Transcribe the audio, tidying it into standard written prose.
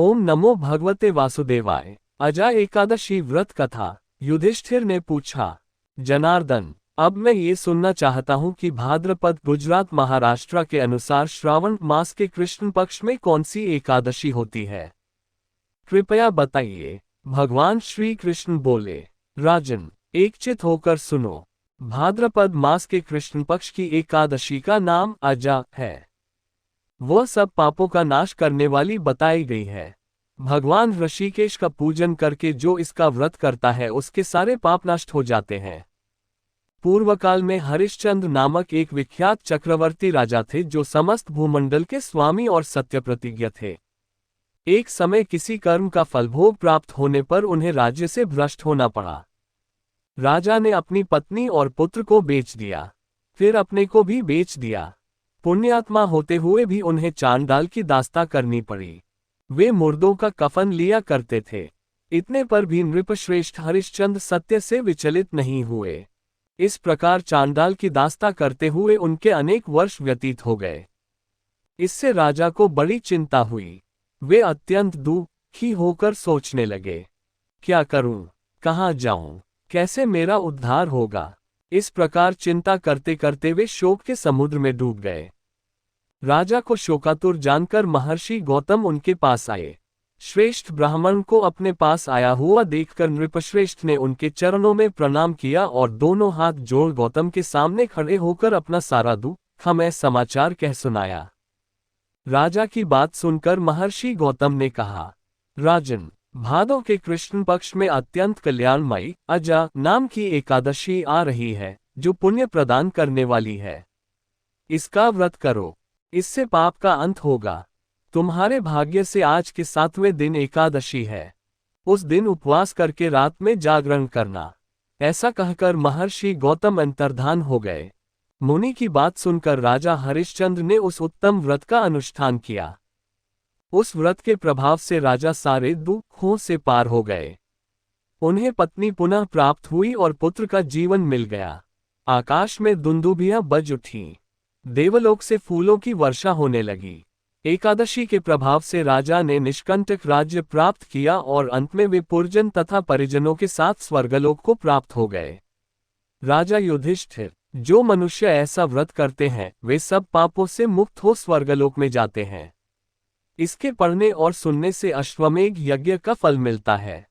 ओम नमो भगवते वासुदेवाय। अजा एकादशी व्रत कथा। युधिष्ठिर ने पूछा, जनार्दन, अब मैं ये सुनना चाहता हूँ कि भाद्रपद गुजरात महाराष्ट्र के अनुसार श्रावण मास के कृष्ण पक्ष में कौन सी एकादशी होती है? कृपया बताइए। भगवान श्री कृष्ण बोले, राजन, एकचित होकर सुनो। भाद्रपद मास के कृष्ण पक्ष की एकादशी का नाम अजा है। वह सब पापों का नाश करने वाली बताई गई है। भगवान ऋषिकेश का पूजन करके जो इसका व्रत करता है उसके सारे पाप नष्ट हो जाते हैं। पूर्व काल में हरिश्चंद्र नामक एक विख्यात चक्रवर्ती राजा थे जो समस्त भूमंडल के स्वामी और सत्य प्रतिज्ञ थे। एक समय किसी कर्म का फलभोग प्राप्त होने पर उन्हें राज्य से भ्रष्ट होना पड़ा। राजा ने अपनी पत्नी और पुत्र को बेच दिया, फिर अपने को भी बेच दिया। पुण्यात्मा होते हुए भी उन्हें चांडाल की दास्ता करनी पड़ी। वे मुर्दों का कफन लिया करते थे। इतने पर भी नृपश्रेष्ठ हरिश्चंद्र सत्य से विचलित नहीं हुए। इस प्रकार चांडाल की दास्ता करते हुए उनके अनेक वर्ष व्यतीत हो गए। इससे राजा को बड़ी चिंता हुई। वे अत्यंत दुखी होकर सोचने लगे, क्या करूं, कहां जाऊं, कैसे मेरा उद्धार होगा। इस प्रकार चिंता करते करते वे शोक के समुद्र में डूब गए। राजा को शोकातुर जानकर महर्षि गौतम उनके पास आए। श्रेष्ठ ब्राह्मण को अपने पास आया हुआ देखकर नृपश्रेष्ठ ने उनके चरणों में प्रणाम किया और दोनों हाथ जोड़ गौतम के सामने खड़े होकर अपना सारा दुखमय समाचार कह सुनाया। राजा की बात सुनकर महर्षि गौतम ने कहा, राजन, भादों के कृष्ण पक्ष में अत्यंत कल्याणमयी अजा नाम की एकादशी आ रही है, जो पुण्य प्रदान करने वाली है। इसका व्रत करो, इससे पाप का अंत होगा। तुम्हारे भाग्य से आज के 7वें दिन एकादशी है। उस दिन उपवास करके रात में जागरण करना। ऐसा कहकर महर्षि गौतम अंतर्धान हो गए। मुनि की बात सुनकर राजा हरिश्चंद्र ने उस उत्तम व्रत का अनुष्ठान किया। उस व्रत के प्रभाव से राजा सारे दुखों से पार हो गए। उन्हें पत्नी पुनः प्राप्त हुई और पुत्र का जीवन मिल गया। आकाश में दुंदुभियां बज उठीं। देवलोक से फूलों की वर्षा होने लगी। एकादशी के प्रभाव से राजा ने निष्कंटक राज्य प्राप्त किया और अंत में वे पुरजन तथा परिजनों के साथ स्वर्गलोक को प्राप्त हो गए। राजा युधिष्ठिर, जो मनुष्य ऐसा व्रत करते हैं वे सब पापों से मुक्त हो स्वर्गलोक में जाते हैं। इसके पढ़ने और सुनने से अश्वमेध यज्ञ का फल मिलता है।